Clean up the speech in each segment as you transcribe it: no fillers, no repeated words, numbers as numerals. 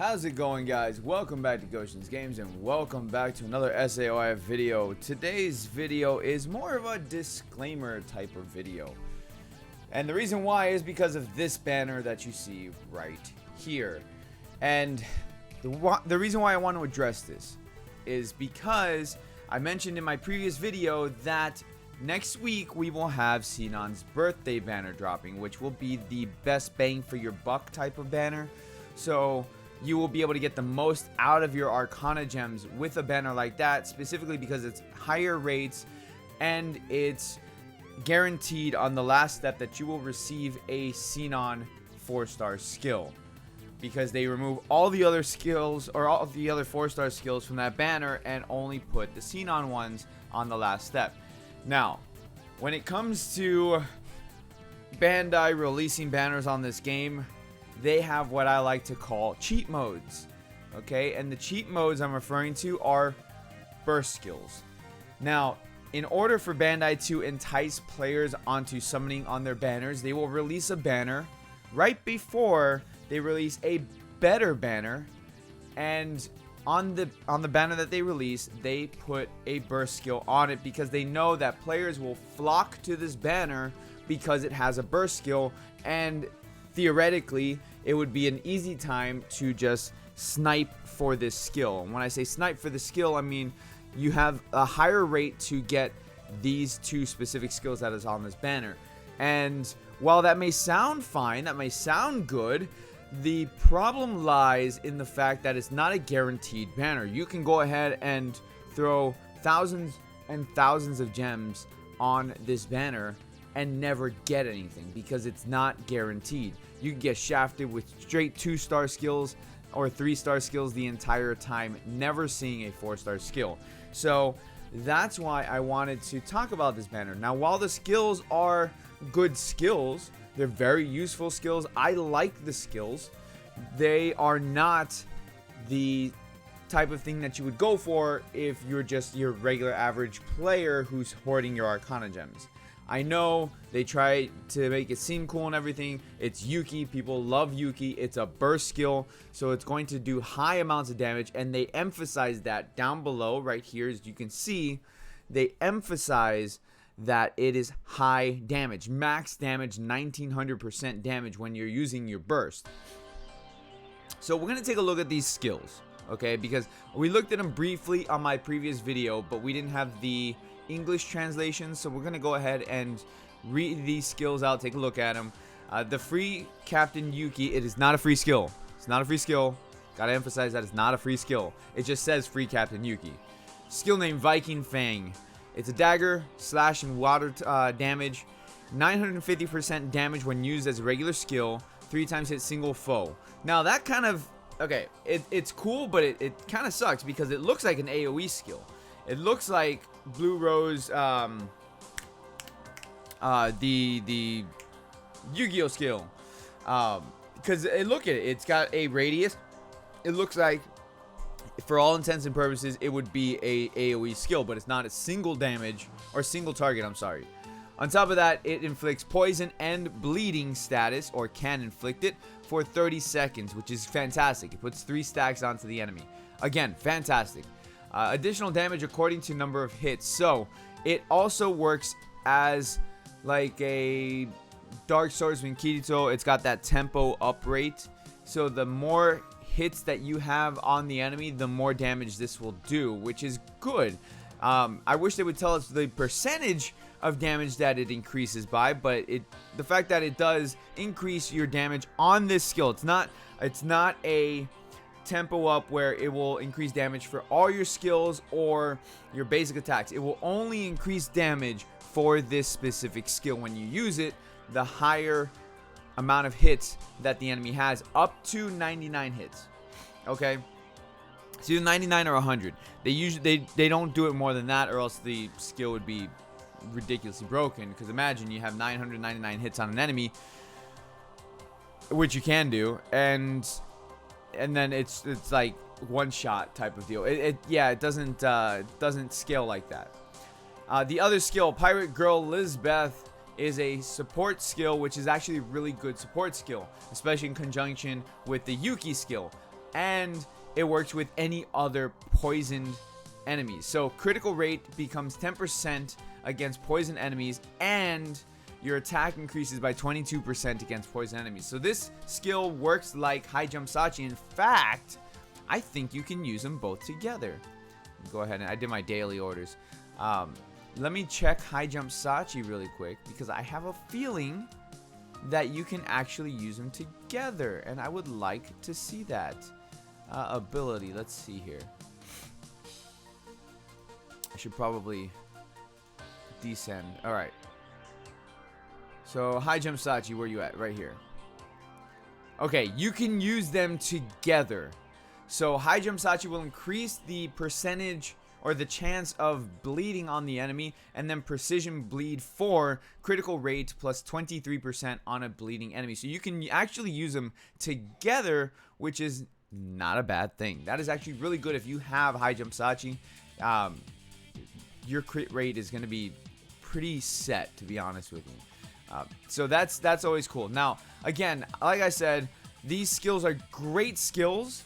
How's it going, guys? Welcome back to Goshen's Games and welcome back to another SAOIF video. Today's video is more of a disclaimer type of video. And the reason why is because of this banner that you see right here. And the reason why I want to address this is because I mentioned in my previous video that next week we will have Sinon's birthday banner dropping, which will be the best bang for your buck type of banner. So you will be able to get the most out of your arcana gems with a banner like that, specifically because it's higher rates and it's guaranteed on the last step that you will receive a Sinon 4-star skill, because they remove all the other skills or all the other 4-star skills from that banner and only put the Sinon ones on the last step. Now, when it comes to Bandai releasing banners on this game, they have what I like to call cheat modes. Okay, and the cheat modes I'm referring to are burst skills. Now, in order for Bandai to entice players onto summoning on their banners, they will release a banner right before they release a better banner, and on the banner that they release, they put a burst skill on it because they know that players will flock to this banner because it has a burst skill, and theoretically it would be an easy time to just snipe for this skill. And when I say snipe for the skill, I mean you have a higher rate to get these two specific skills that is on this banner. And while that may sound fine, that may sound good, the problem lies in the fact that it's not a guaranteed banner. You can go ahead and throw thousands and thousands of gems on this banner and never get anything because it's not guaranteed. You can get shafted with straight 2-star skills or 3-star skills the entire time, never seeing a 4-star skill. So that's why I wanted to talk about this banner. Now, while the skills are good skills, they're very useful skills. I like the skills. They are not the type of thing that you would go for if you're just your regular average player who's hoarding your arcana gems. I know they try to make it seem cool and everything. It's yuuki. People love yuuki. It's a burst skill, so it's going to do high amounts of damage, and they emphasize that down below right here. As you can see, they emphasize that it is high damage, max damage, 1900% damage when you're using your burst. So we're going to take a look at these skills, okay, because we looked at them briefly on my previous video, but we didn't have the English translation, so we're gonna go ahead and read these skills out, take a look at them. The free Captain Yuuki, it is not a free skill. It's not a free skill. Gotta emphasize that it's not a free skill. It just says free Captain Yuuki. Skill name Viking Fang. It's a dagger, slash and water damage, 950% damage when used as a regular skill, 3 times hit single foe. Now that kind of, okay, it's cool, but it kind of sucks because it looks like an AoE skill. It looks like Blue Rose, the Yu-Gi-Oh skill, because look at it. It's got a radius. It looks like, for all intents and purposes, it would be a AoE skill, but it's not a single damage or single target. I'm sorry. On top of that, it inflicts poison and bleeding status, or can inflict it, for 30 seconds, which is fantastic. It puts 3 stacks onto the enemy. Again, fantastic. Additional damage according to number of hits. So it also works as like a Dark Swordsman Kirito. It's got that tempo up rate. So the more hits that you have on the enemy, the more damage this will do, which is good. I wish they would tell us the percentage of damage that it increases by, but the fact that it does increase your damage on this skill. It's not a tempo up where it will increase damage for all your skills or your basic attacks. It will only increase damage for this specific skill when you use it. The higher amount of hits that the enemy has, up to 99 hits. Okay, it's either 99 or 100. They don't do it more than that, or else the skill would be ridiculously broken. Because imagine you have 999 hits on an enemy, which you can do, and then it's like one shot type of deal. It doesn't scale like that. The other skill, Pirate Girl Lizbeth, is a support skill, which is actually a really good support skill, especially in conjunction with the yuuki skill. and it works with any other poisoned enemies. So critical rate becomes 10% against poison enemies, and your attack increases by 22% against poison enemies. So this skill works like High Jump Sachi. In fact, I think you can use them both together. Go ahead, and I did my daily orders. Let me check High Jump Sachi really quick, because I have a feeling that you can actually use them together, and I would like to see that. Ability, let's see here. I should probably descend. Alright. So, High Jump Sachi, where you at? Right here. Okay, you can use them together. So, High Jump Sachi will increase the percentage or the chance of bleeding on the enemy, and then Precision Bleed 4, critical rate plus 23% on a bleeding enemy. So, you can actually use them together, which is not a bad thing. That is actually really good if you have High Jump Sachi. Your crit rate is going to be pretty set, to be honest with you. So that's always cool. Now, again, like I said, these skills are great skills,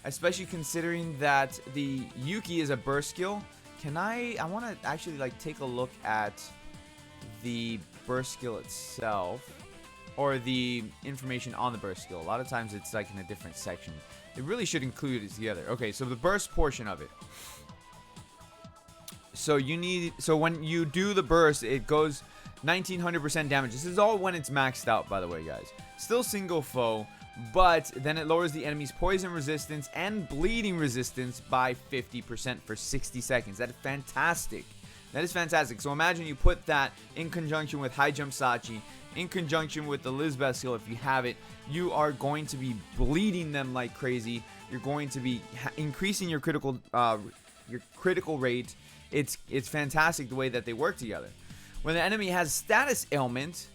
especially considering that the Yuuki is a burst skill. I want to actually like take a look at the burst skill itself, or the information on the burst skill. A lot of times it's like in a different section. It really should include it together. Okay, so the burst portion of it. So when you do the burst, it goes 1900% damage. This is all when it's maxed out, by the way, guys. Still single foe, but then it lowers the enemy's poison resistance and bleeding resistance by 50% for 60 seconds. That is fantastic. That is fantastic. So imagine you put that in conjunction with High Jump Sachi, in conjunction with the Lizbeth skill. If you have it, you are going to be bleeding them like crazy. You're going to be increasing your critical rate. It's fantastic the way that they work together. When the enemy has status ailment,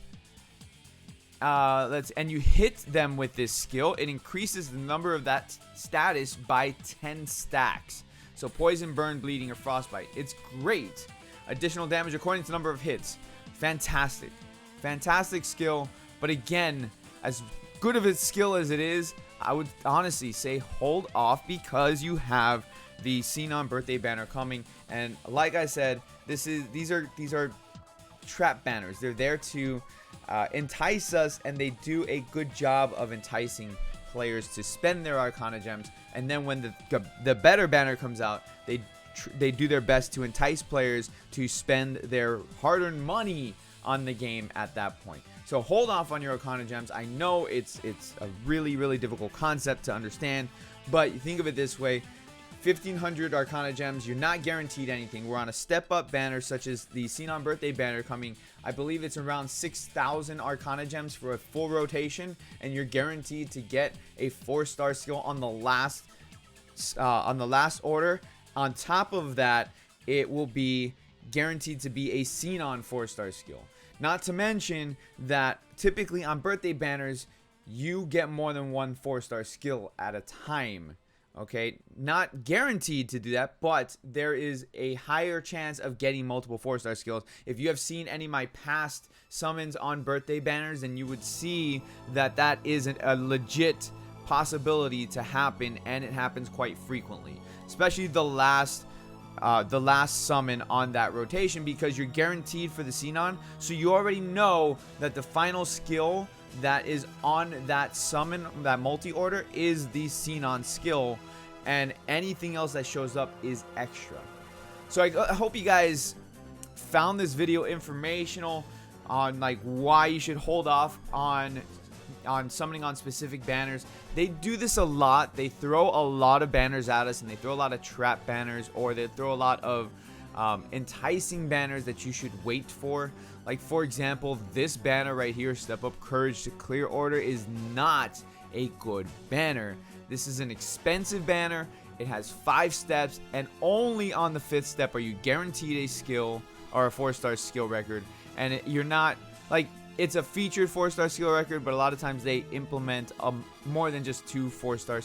and you hit them with this skill, it increases the number of that status by 10 stacks. So poison, burn, bleeding, or frostbite. It's great. Additional damage according to number of hits. Fantastic. Fantastic skill. But again, as good of a skill as it is, I would honestly say hold off, because you have the Sinon birthday banner coming. And like I said, these are trap banners. They're there to entice us, and they do a good job of enticing players to spend their arcana gems. And then when the better banner comes out, they do their best to entice players to spend their hard-earned money on the game at that point. So hold off on your arcana gems. I know it's a really, really difficult concept to understand, but think of it this way. 1,500 arcana gems, you're not guaranteed anything. We're on a step-up banner such as the Sinon birthday banner coming. I believe it's around 6,000 arcana gems for a full rotation, and you're guaranteed to get a 4-star skill on the last order. On top of that, it will be guaranteed to be a Sinon 4-star skill. Not to mention that typically on birthday banners, you get more than one 4-star skill at a time. Okay, not guaranteed to do that, but there is a higher chance of getting multiple 4-star skills. If you have seen any of my past summons on birthday banners, then you would see that that is a legit possibility to happen, and it happens quite frequently. Especially the last summon on that rotation, because you're guaranteed for the Sinon, so you already know that the final skill that is on that summon, that multi-order, is the Sinon skill, and anything else that shows up is extra. So I hope you guys found this video informational on like why you should hold off on summoning on specific banners. They do this a lot. They throw a lot of banners at us, and they throw a lot of trap banners, or they throw a lot of enticing banners that you should wait for. Like, for example, this banner right here, Step Up Courage to Clear Order, is not a good banner. This is an expensive banner. It has 5 steps, and only on the 5th step are you guaranteed a skill or a 4-star skill record. And you're not, like, it's a featured 4-star skill record, but a lot of times they implement more than just 2 4-star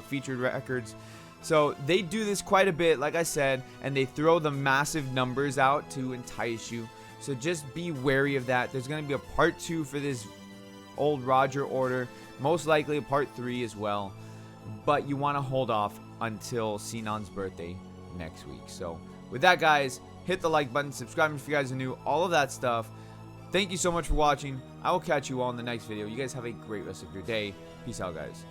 featured records. So they do this quite a bit, like I said, and they throw the massive numbers out to entice you. So just be wary of that. There's going to be a part 2 for this old Roger order Most likely a part 3 as well. But you want to hold off until Sinon's birthday next week. So with that, guys, hit the like button, subscribe if you guys are new, all of that stuff. Thank you so much for watching. I will catch you all in the next video. You guys have a great rest of your day. Peace out, guys.